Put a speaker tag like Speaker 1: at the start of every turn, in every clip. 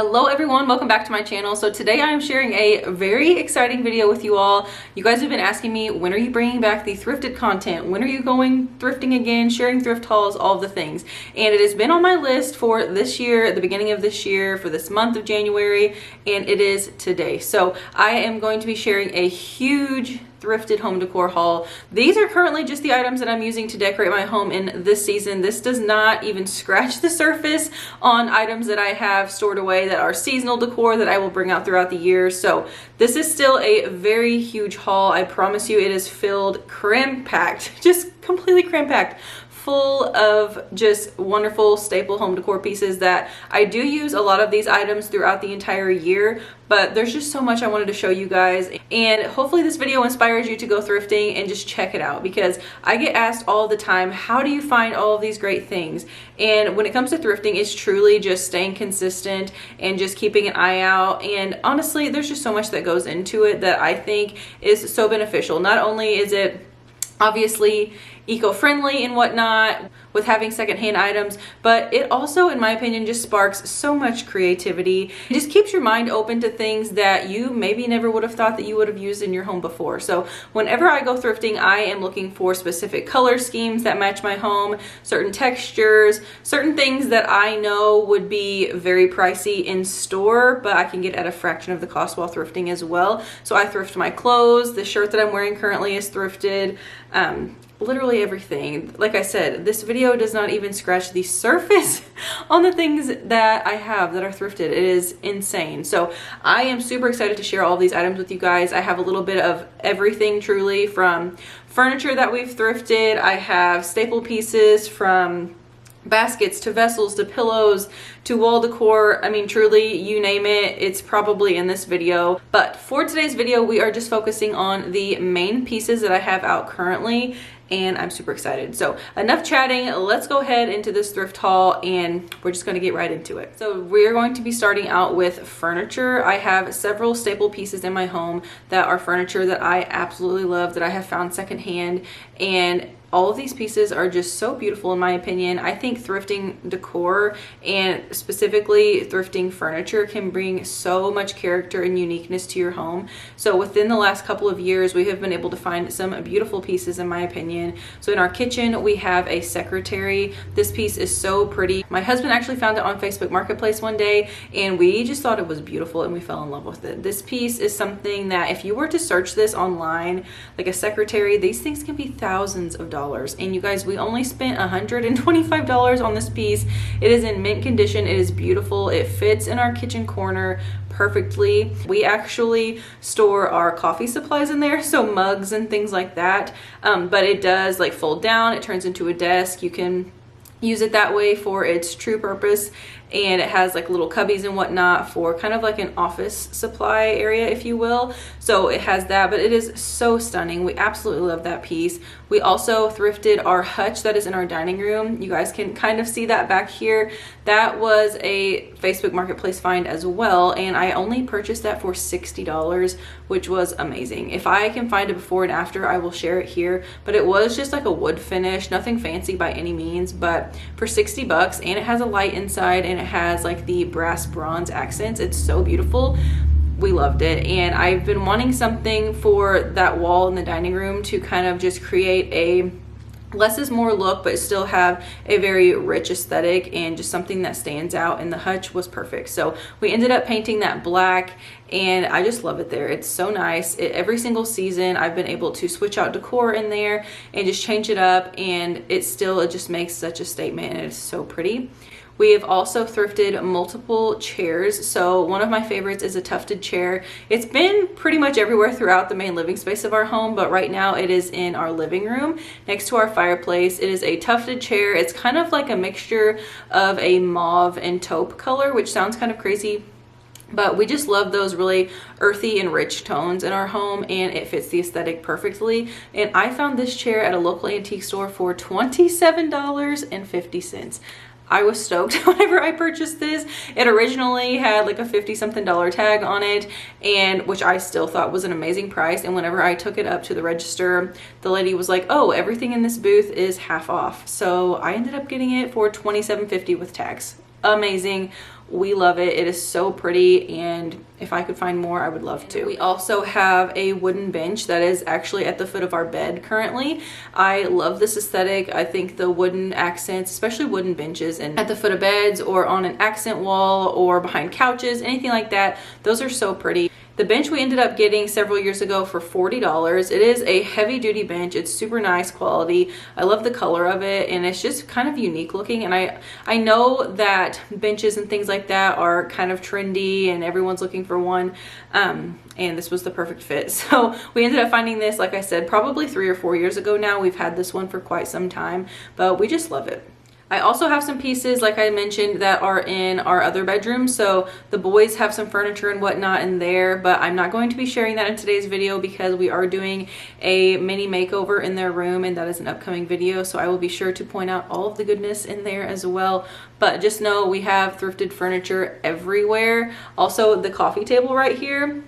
Speaker 1: Hello everyone, welcome back to my channel. So today I am sharing a very exciting video with you all. You guys have been asking me, when are you bringing back the thrifted content? When are you going thrifting again, sharing thrift hauls, all of the things? And it has been on my list for this year, at the beginning of this year, for this month of January, and it is today. So I am going to be sharing a huge thrifted home decor haul. These are currently just the items that I'm using to decorate my home in this season. This does not even scratch the surface on items that I have stored away that are seasonal decor that I will bring out throughout the year. So this is still a very huge haul. I promise you it is filled, cram-packed, just completely cram-packed, full of just wonderful staple home decor pieces that I do use a lot of these items throughout the entire year, but there's just so much I wanted to show you guys, and hopefully this video inspires you to go thrifting and just check it out, because I get asked all the time, how do you find all of these great things? And when it comes to thrifting, it's truly just staying consistent and just keeping an eye out. And honestly, there's just so much that goes into it that I think is so beneficial. Not only is it obviously eco-friendly and whatnot with having secondhand items, but it also, in my opinion, just sparks so much creativity. It just keeps your mind open to things that you maybe never would have thought that you would have used in your home before. So whenever I go thrifting, I am looking for specific color schemes that match my home, certain textures, certain things that I know would be very pricey in store, but I can get at a fraction of the cost while thrifting as well. So I thrift my clothes. The shirt that I'm wearing currently is thrifted. Literally everything. Like I said, this video does not even scratch the surface on the things that I have that are thrifted. It is insane. So I am super excited to share all of these items with you guys. I have a little bit of everything, truly, from furniture that we've thrifted. I have staple pieces from baskets to vessels to pillows to wall decor. I mean, truly, you name it, it's probably in this video. But for today's video, we are just focusing on the main pieces that I have out currently, and I'm super excited. So enough chatting, let's go ahead into this thrift haul, and we're just going to get right into it. So we're going to be starting out with furniture. I have several staple pieces in my home that are furniture that I absolutely love, that I have found secondhand, and all of these pieces are just so beautiful in my opinion. I think thrifting decor, and specifically thrifting furniture, can bring so much character and uniqueness to your home. So within the last couple of years, we have been able to find some beautiful pieces in my opinion. So in our kitchen, we have a secretary. This piece is so pretty. My husband actually found it on Facebook Marketplace one day, and we just thought it was beautiful and we fell in love with it. This piece is something that if you were to search this online, like a secretary, these things can be thousands of dollars. And you guys, we only spent $125 on this piece. It is in mint condition. It is beautiful. It fits in our kitchen corner perfectly. We actually store our coffee supplies in there, so mugs and things like that. But it does like fold down. It turns into a desk. You can use it that way for its true purpose, and it has like little cubbies and whatnot for kind of like an office supply area, if you will. So it has that, but it is so stunning. We absolutely love that piece. We also thrifted our hutch that is in our dining room. You guys can kind of see that back here. That was a Facebook Marketplace find as well, and I only purchased that for $60, which was amazing. If I can find a before and after, I will share it here, but it was just like a wood finish, nothing fancy by any means, but for 60 bucks, and it has a light inside, and it has like the brass bronze accents. It's so beautiful. We loved it, and I've been wanting something for that wall in the dining room to kind of just create a less is more look, but still have a very rich aesthetic, and just something that stands out, and the hutch was perfect. So we ended up painting that black, and I just love it there. It's so nice. Every single season I've been able to switch out decor in there and just change it up, and it just makes such a statement, and it's so pretty. We have also thrifted multiple chairs. So one of my favorites is a tufted chair. It's been pretty much everywhere throughout the main living space of our home, but right now it is in our living room next to our fireplace. It is a tufted chair. It's kind of like a mixture of a mauve and taupe color, which sounds kind of crazy, but we just love those really earthy and rich tones in our home, and it fits the aesthetic perfectly. And I found this chair at a local antique store for $27.50. I was stoked whenever I purchased this. It originally had like a $50-something tag on it, and which I still thought was an amazing price. And whenever I took it up to the register, the lady was like, oh, everything in this booth is half off. So I ended up getting it for $27.50 with tax. amazing. We love it. It is so pretty, and if I could find more, I would love to. We also have a wooden bench that is actually at the foot of our bed currently. I love this aesthetic. I think the wooden accents, especially wooden benches and at the foot of beds or on an accent wall or behind couches, anything like that, those are so pretty. The bench we ended up getting several years ago for $40. It is a heavy duty bench. It's super nice quality. I love the color of it, and it's just kind of unique looking. And I know that benches and things like that are kind of trendy and everyone's looking for one. And this was the perfect fit. So we ended up finding this, like I said, probably 3 or 4 years ago now. We've had this one for quite some time, but we just love it. I also have some pieces, like I mentioned, that are in our other bedroom. So the boys have some furniture and whatnot in there, but I'm not going to be sharing that in today's video because we are doing a mini makeover in their room, and that is an upcoming video. So I will be sure to point out all of the goodness in there as well. But just know we have thrifted furniture everywhere. Also, the coffee table right here,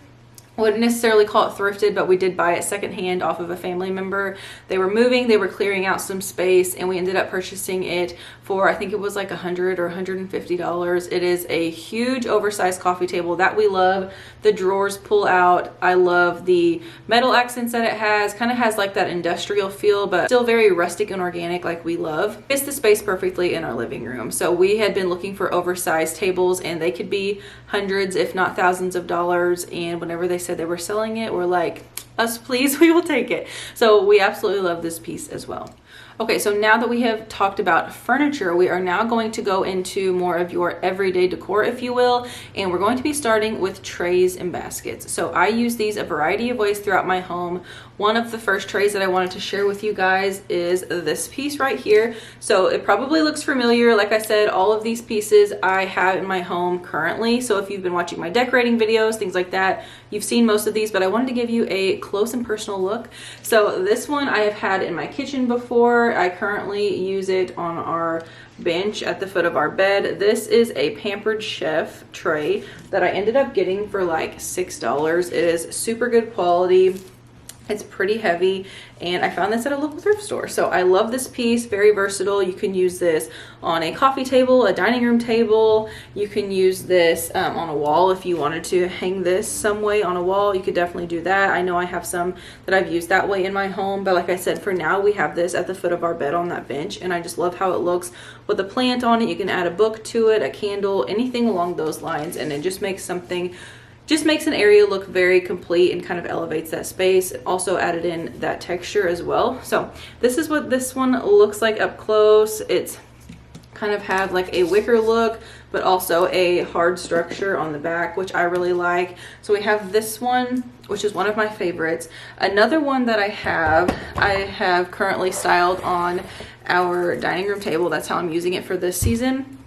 Speaker 1: wouldn't necessarily call it thrifted, but we did buy it secondhand off of a family member. They were moving, they were clearing out some space, and we ended up purchasing it for, I think it was like $100 or $150. It is a huge oversized coffee table that we love. The drawers pull out. I love the metal accents that it has. Kind of has like that industrial feel, but still very rustic and organic like we love. Fits the space perfectly in our living room. So we had been looking for oversized tables, and they could be hundreds if not thousands of dollars, and whenever they said they were selling it, we're like, us please, we will take it. So we absolutely love this piece as well. Okay, so now that we have talked about furniture, we are now going to go into more of your everyday decor, if you will, and we're going to be starting with trays and baskets. So I use these a variety of ways throughout my home. One of the first trays that I wanted to share with you guys is this piece right here. So it probably looks familiar. Like I said, all of these pieces I have in my home currently. So if you've been watching my decorating videos, things like that, you've seen most of these, but I wanted to give you a close and personal look. So this one I have had in my kitchen before. I currently use it on our bench at the foot of our bed. This is a Pampered Chef tray that I ended up getting for like $6. It is super good quality. It's pretty heavy, and I found this at a local thrift store. So I love this piece, very versatile. You can use this on a coffee table, a dining room table. You can use this on a wall if you wanted to hang this some way on a wall. You could definitely do that. I know I have some that I've used that way in my home, but like I said, for now we have this at the foot of our bed on that bench, and I just love how it looks with a plant on it. You can add a book to it, a candle, anything along those lines, and it just makes an area look very complete and kind of elevates that space. It also added in that texture as well. So this is what this one looks like up close. It's kind of have like a wicker look, but also a hard structure on the back, which I really like. So we have this one, which is one of my favorites. Another one that I have currently styled on our dining room table. That's how I'm using it for this season.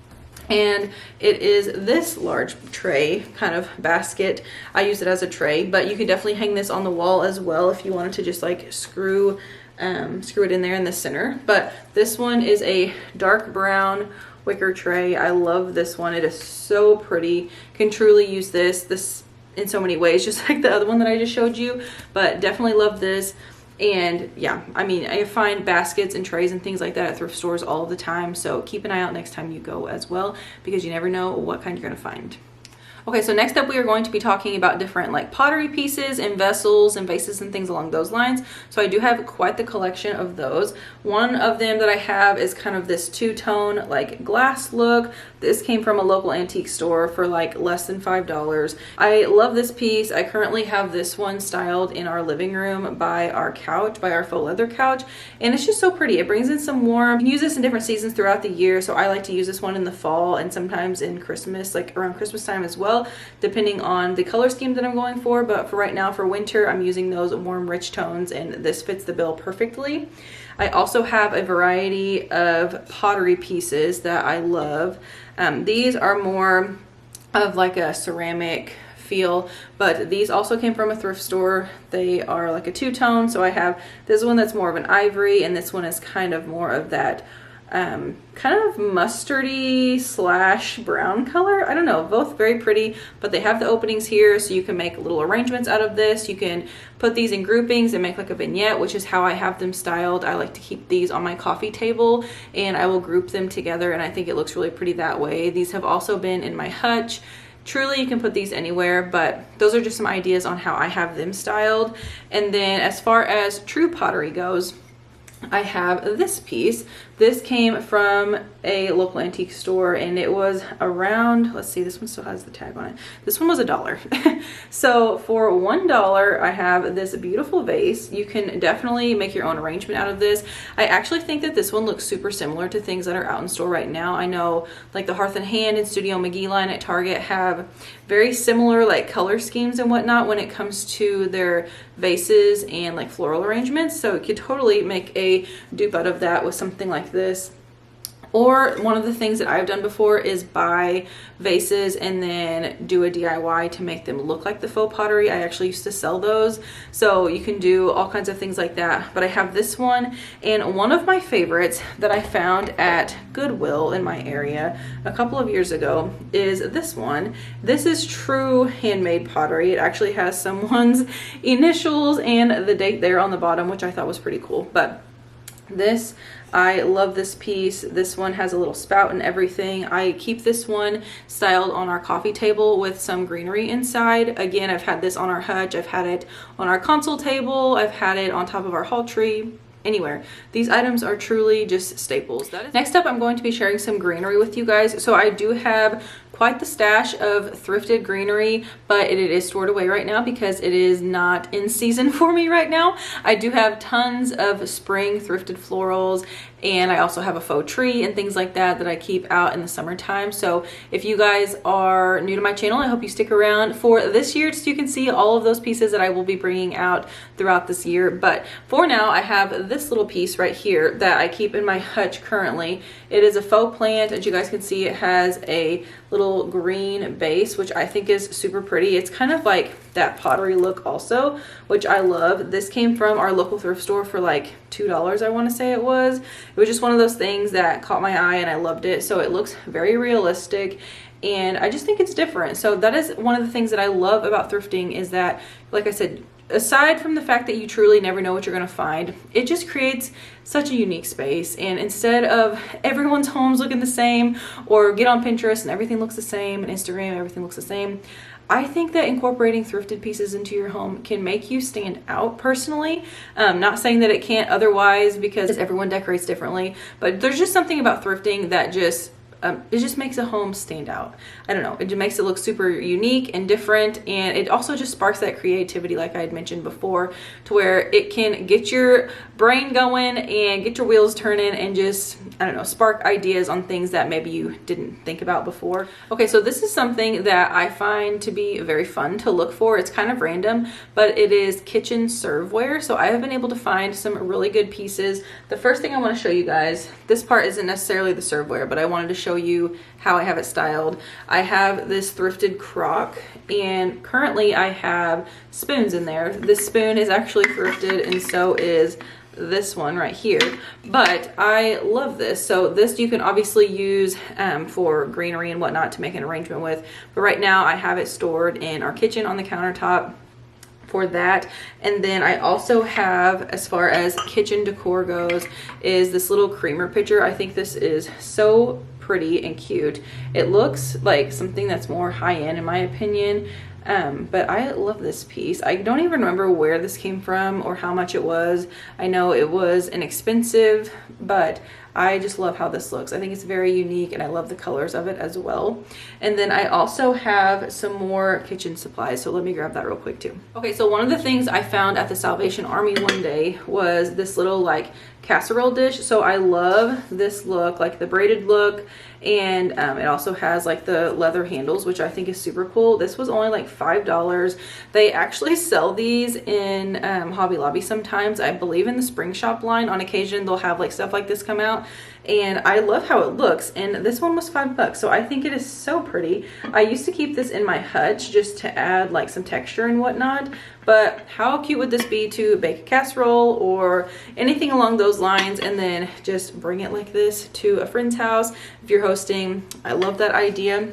Speaker 1: And it is this large tray kind of basket. I use it as a tray, but you could definitely hang this on the wall as well if you wanted to just like screw it in there in the center. But this one is a dark brown wicker tray. I love this one. It is so pretty. Can truly use this in so many ways, just like the other one that I just showed you, but definitely love this. And yeah, I mean, I find baskets and trays and things like that at thrift stores all the time. So keep an eye out next time you go as well, because you never know what kind you're going to find. Okay, so next up we are going to be talking about different like pottery pieces and vessels and vases and things along those lines. So I do have quite the collection of those. One of them that I have is kind of this two-tone like glass look. This came from a local antique store for like less than $5. I love this piece. I currently have this one styled in our living room by our couch, by our faux leather couch, and it's just so pretty. It brings in some warmth. You can use this in different seasons throughout the year, so I like to use this one in the fall and sometimes in Christmas, like around Christmas time as well, depending on the color scheme that I'm going for. But for right now, for winter, I'm using those warm rich tones, and this fits the bill perfectly. I also have a variety of pottery pieces that I love. These are more of like a ceramic feel, but these also came from a thrift store. They are like a two-tone, so I have this one that's more of an ivory, and this one is kind of more of that kind of mustardy slash brown color. I don't know, both very pretty, but they have the openings here so you can make little arrangements out of this. You can put these in groupings and make like a vignette, which is how I have them styled. I like to keep these on my coffee table and I will group them together, and I think it looks really pretty that way. These have also been in my hutch. Truly, you can put these anywhere, but those are just some ideas on how I have them styled. And then as far as true pottery goes, I have this piece. This came from a local antique store and it was around, let's see, this one still has the tag on it. This one was $1. So for $1, I have this beautiful vase. You can definitely make your own arrangement out of this. I actually think that this one looks super similar to things that are out in store right now. I know like the Hearth and Hand and Studio McGee line at Target have very similar like color schemes and whatnot when it comes to their vases and like floral arrangements. So you could totally make a dupe out of that with something like this. Or one of the things that I've done before is buy vases and then do a DIY to make them look like the faux pottery. I actually used to sell those. So you can do all kinds of things like that. But I have this one, and one of my favorites that I found at Goodwill in my area a couple of years ago is this one. This is true handmade pottery. It actually has someone's initials and the date there on the bottom, which I thought was pretty cool. But this, I love this piece. This one has a little spout and everything. I keep this one styled on our coffee table with some greenery inside. Again, I've had this on our hutch. I've had it on our console table. I've had it on top of our hall tree. Anywhere. These items are truly just staples. Next up, I'm going to be sharing some greenery with you guys. So I do have quite the stash of thrifted greenery, but it is stored away right now because it is not in season for me right now. I do have tons of spring thrifted florals, and I also have a faux tree and things like that that I keep out in the summertime. So if you guys are new to my channel, I hope you stick around for this year so you can see all of those pieces that I will be bringing out throughout this year. But for now, I have this little piece right here that I keep in my hutch currently. It is a faux plant. As you guys can see, it has a little green base, which I think is super pretty. It's kind of like that pottery look also, which I love. This came from our local thrift store for like $2, I want to say it was. It was just one of those things that caught my eye and I loved it. So it looks very realistic and I just think it's different. So that is one of the things that I love about thrifting, is that, like I said, aside from the fact that you truly never know what you're going to find, it just creates such a unique space. And instead of everyone's homes looking the same, or get on Pinterest and everything looks the same, and Instagram, everything looks the same, I think that incorporating thrifted pieces into your home can make you stand out personally. Not saying that it can't otherwise, because everyone decorates differently, but there's just something about thrifting that just it just makes a home stand out. I don't know, it just makes it look super unique and different, and it also just sparks that creativity like I had mentioned before, to where it can get your brain going and get your wheels turning and just, I don't know, spark ideas on things that maybe you didn't think about before. Okay, so this is something that I find to be very fun to look for. It's kind of random, but it is kitchen serveware. So I have been able to find some really good pieces. The first thing I want to show you guys, this part isn't necessarily the serveware, but I wanted to show you how I have it styled. I have this thrifted crock, and currently I have spoons in there. This spoon is actually thrifted, and so is this one right here, but I love this. So this you can obviously use for greenery and whatnot to make an arrangement with, but right now I have it stored in our kitchen on the countertop for that. And then I also have, as far as kitchen decor goes, is this little creamer pitcher. I think this is so pretty and cute. It looks like something that's more high-end in my opinion, but I love this piece. I don't even remember where this came from or how much it was. I know it was inexpensive, but I just love how this looks. I think it's very unique and I love the colors of it as well. And then I also have some more kitchen supplies, so let me grab that real quick too. Okay, so one of the things I found at the Salvation Army one day was this little like casserole dish. So I love this look, like the braided look, and it also has like the leather handles, which I think is super cool. This was only like $5. They actually sell these in Hobby Lobby sometimes. I believe in the Spring Shop line on occasion they'll have like stuff like this come out, and I love how it looks. And this one was $5, so I think it is so pretty. I used to keep this in my hutch just to add like some texture and whatnot, But how cute would this be to bake a casserole or anything along those lines, and then just bring it like this to a friend's house if you're hosting? I love that idea.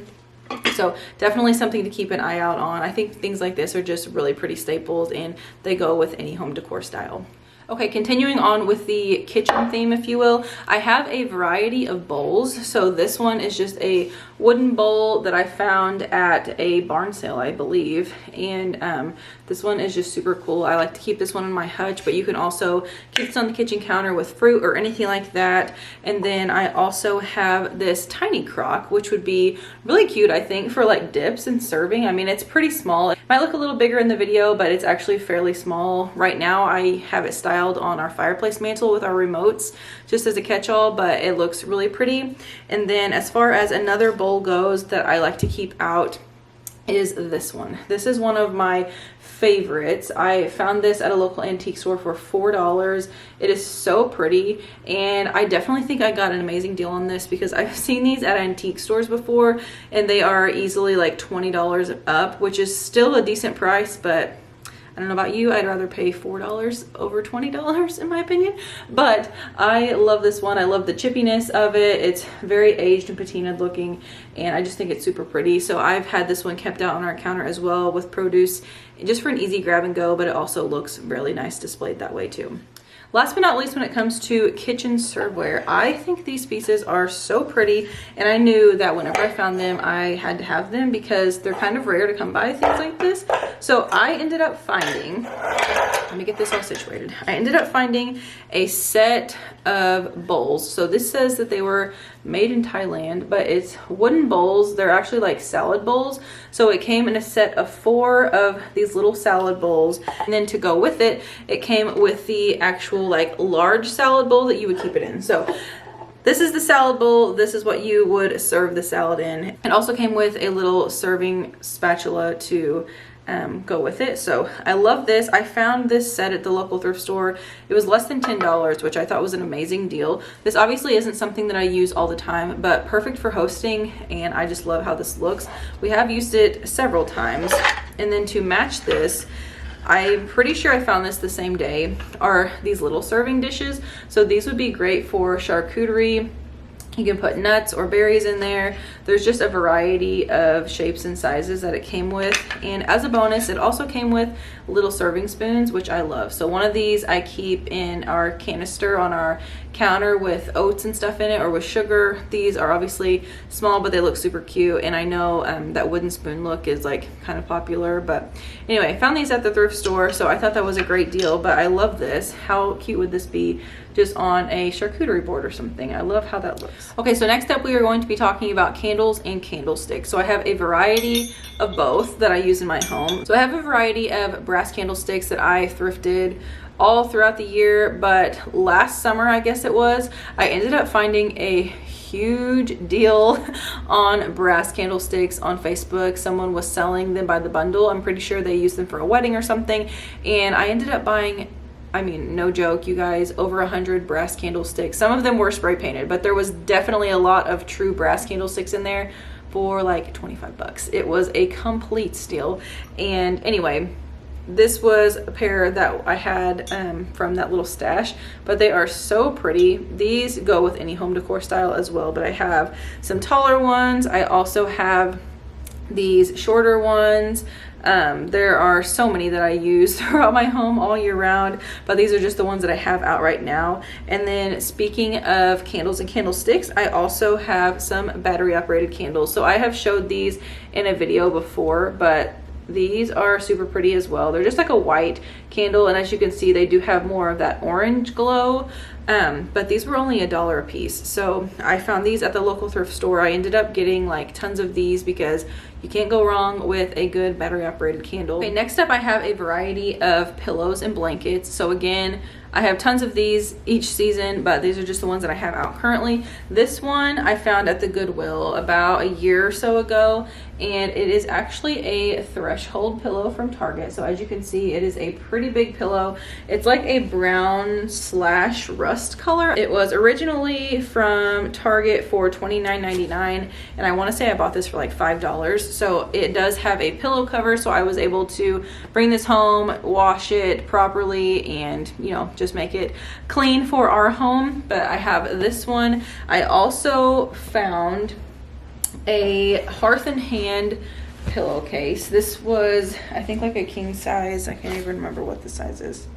Speaker 1: So definitely something to keep an eye out on. I think things like this are just really pretty staples, and they go with any home decor style. Okay, continuing on with the kitchen theme, if you will, I have a variety of bowls. So this one is just a wooden bowl that I found at a barn sale, I believe. And this one is just super cool. I like to keep this one on my hutch, but you can also keep this on the kitchen counter with fruit or anything like that. And then I also have this tiny crock, which would be really cute, I think, for like dips and serving. I mean, it's pretty small. It might look a little bigger in the video, but it's actually fairly small. Right now, I have it styled on our fireplace mantle with our remotes just as a catch-all, but it looks really pretty. And then as far as another bowl goes that I like to keep out is this one. This is one of my favorites. I found this at a local antique store for $4. It is so pretty, and I definitely think I got an amazing deal on this because I've seen these at antique stores before, and they are easily like $20 up, which is still a decent price, but I don't know about you, I'd rather pay $4 over $20 in my opinion. But I love this one. I love the chippiness of it. It's very aged and patinaed looking, and I just think it's super pretty. So I've had this one kept out on our counter as well with produce, just for an easy grab and go, but it also looks really nice displayed that way too. Last but not least, when it comes to kitchen serveware, I think these pieces are so pretty, and I knew that whenever I found them, I had to have them because they're kind of rare to come by things like this. So I ended up finding, let me get this all situated. I ended up finding a set of bowls. So this says that they were made in Thailand, but it's wooden bowls. They're actually like salad bowls. So it came in a set of 4 of these little salad bowls, and then to go with it, it came with the actual like large salad bowl that you would keep it in. So this is the salad bowl. This is what you would serve the salad in. It also came with a little serving spatula to go with it. So I love this. I found this set at the local thrift store. It was less than $10, which I thought was an amazing deal. This obviously isn't something that I use all the time, but perfect for hosting, and I just love how this looks. We have used it several times. And then to match this, I'm pretty sure I found this the same day, are these little serving dishes. So these would be great for charcuterie. You can put nuts or berries in there. There's just a variety of shapes and sizes that it came with. And as a bonus, it also came with little serving spoons, which I love. So one of these I keep in our canister on our counter with oats and stuff in it, or with sugar. These are obviously small, but they look super cute. And I know that wooden spoon look is like kind of popular. But anyway, I found these at the thrift store, so I thought that was a great deal. But I love this. How cute would this be just on a charcuterie board or something? I love how that looks. Okay, so next up we are going to be talking about candles and candlesticks. So I have a variety of both that I use in my home. So I have a variety of brass candlesticks that I thrifted all throughout the year, but last summer, I guess it was, I ended up finding a huge deal on brass candlesticks on Facebook. Someone was selling them by the bundle. I'm pretty sure they used them for a wedding or something, and I ended up buying, I mean, no joke, you guys, over 100 brass candlesticks. Some of them were spray painted, but there was definitely a lot of true brass candlesticks in there for like 25 bucks. It was a complete steal. And anyway, this was a pair that I had from that little stash, but they are so pretty. These go with any home decor style as well, but I have some taller ones. I also have these shorter ones. There are so many that I use throughout my home all year round, but these are just the ones that I have out right now. And then speaking of candles and candlesticks, I also have some battery operated candles. So I have showed these in a video before, but these are super pretty as well. They're just like a white candle, and as you can see, they do have more of that orange glow. But these were only $1 a piece. So I found these at the local thrift store. I ended up getting like tons of these because you can't go wrong with a good battery operated candle. Okay, next up I have a variety of pillows and blankets. So again, I have tons of these each season, but these are just the ones that I have out currently. This one I found at the Goodwill about a year or so ago, and it is actually a threshold pillow from Target. So as you can see, it is a pretty big pillow. It's like a brown / rust color. It was originally from Target for $29.99, and I want to say I bought this for like $5. So it does have a pillow cover, so I was able to bring this home, wash it properly, and you know, just make it clean for our home. But I have this one. I also found a Hearth and Hand pillowcase. This was, I think, like a king size. I can't even remember what the size is.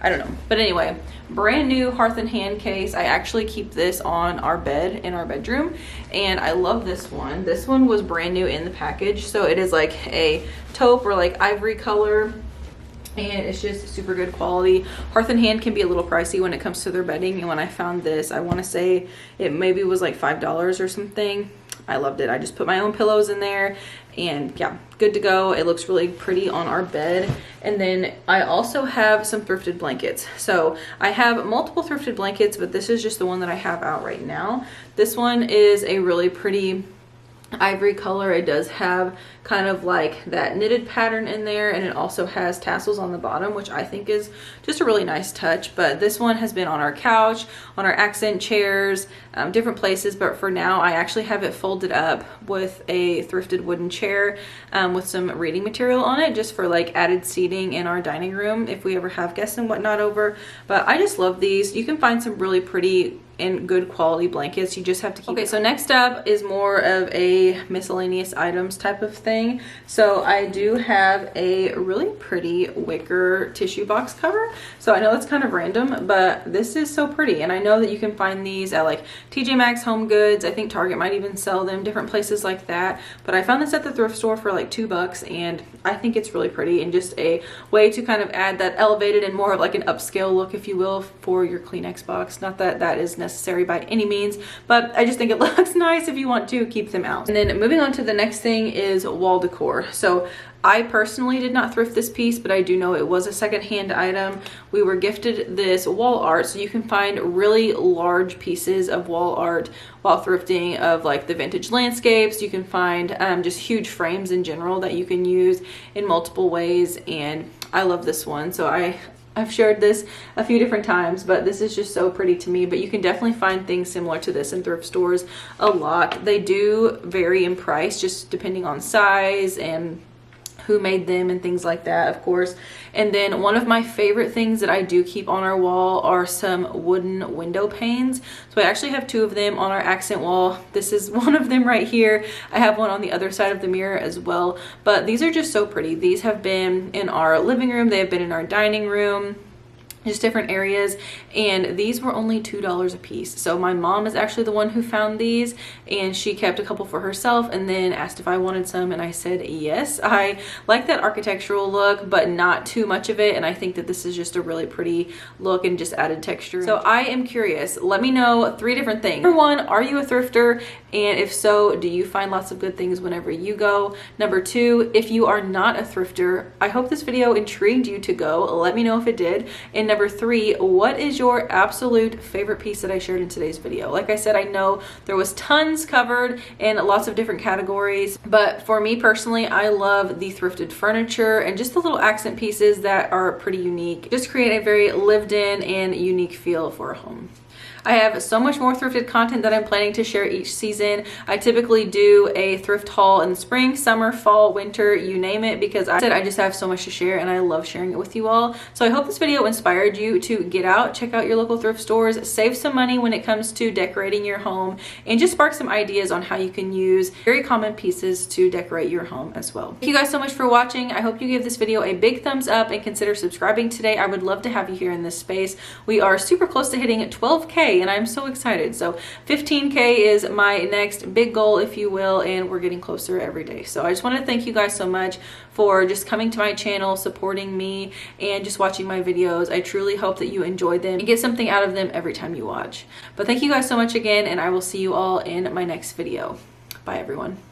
Speaker 1: I don't know. But anyway, brand new Hearth and Hand case. I actually keep this on our bed in our bedroom, and I love this one. This one was brand new in the package. So it is like a taupe or like ivory color, and it's just super good quality. Hearth and Hand can be a little pricey when it comes to their bedding, and when I found this, I want to say it maybe was like $5 or something. I loved it. I just put my own pillows in there, and yeah, good to go. It looks really pretty on our bed. And then I also have some thrifted blankets. So I have multiple thrifted blankets, but this is just the one that I have out right now. This one is a really pretty ivory color. It does have kind of like that knitted pattern in there, and it also has tassels on the bottom, which I think is just a really nice touch. But this one has been on our couch, on our accent chairs, different places, but for now I actually have it folded up with a thrifted wooden chair with some reading material on it, just for like added seating in our dining room if we ever have guests and whatnot over. But I just love these. You can find some really pretty and good quality blankets. You just have to keep okay. So next up is more of a miscellaneous items type of thing. So I do have a really pretty wicker tissue box cover. So I know that's kind of random, but this is so pretty, and I know that you can find these at like TJ Maxx, Home Goods. I think Target might even sell them, different places like that. But I found this at the thrift store for like $2, and I think it's really pretty and just a way to kind of add that elevated and more of like an upscale look, if you will, for your Kleenex box. Not that that is necessary by any means, but I just think it looks nice if you want to keep them out. And then moving on to the next thing is wall decor. So I personally did not thrift this piece, but I do know it was a secondhand item. We were gifted this wall art, so you can find really large pieces of wall art while thrifting of like the vintage landscapes. You can find just huge frames in general that you can use in multiple ways, and I love this one. So I've shared this a few different times, but this is just so pretty to me. But you can definitely find things similar to this in thrift stores a lot. They do vary in price just depending on size and who made them and things like that, of course. And then one of my favorite things that I do keep on our wall are some wooden window panes. So I actually have 2 of them on our accent wall. This is one of them right here. I have one on the other side of the mirror as well. But these are just so pretty. These have been in our living room. They have been in our dining room, just different areas, and these were only $2 a piece. So my mom is actually the one who found these, and she kept a couple for herself and then asked if I wanted some, and I said yes. I like that architectural look, but not too much of it, and I think that this is just a really pretty look and just added texture. So I am curious, let me know 3 different things. Number 1, are you a thrifter? And if so, do you find lots of good things whenever you go? Number 2, if you are not a thrifter, I hope this video intrigued you to go. Let me know if it did. And number 3, what is your absolute favorite piece that I shared in today's video? Like I said, I know there was tons covered in lots of different categories, but for me personally, I love the thrifted furniture and just the little accent pieces that are pretty unique. Just create a very lived in and unique feel for a home. I have so much more thrifted content that I'm planning to share each season. I typically do a thrift haul in the spring, summer, fall, winter, you name it, because I just have so much to share and I love sharing it with you all. So I hope this video inspired you to get out, check out your local thrift stores, save some money when it comes to decorating your home, and just spark some ideas on how you can use very common pieces to decorate your home as well. Thank you guys so much for watching. I hope you give this video a big thumbs up and consider subscribing today. I would love to have you here in this space. We are super close to hitting 12K, and I'm so excited. So 15K is my next big goal, if you will, and we're getting closer every day. So I just want to thank you guys so much for just coming to my channel, supporting me, and just watching my videos. I truly hope that you enjoyed them and get something out of them every time you watch. But thank you guys so much again, and I will see you all in my next video. Bye everyone.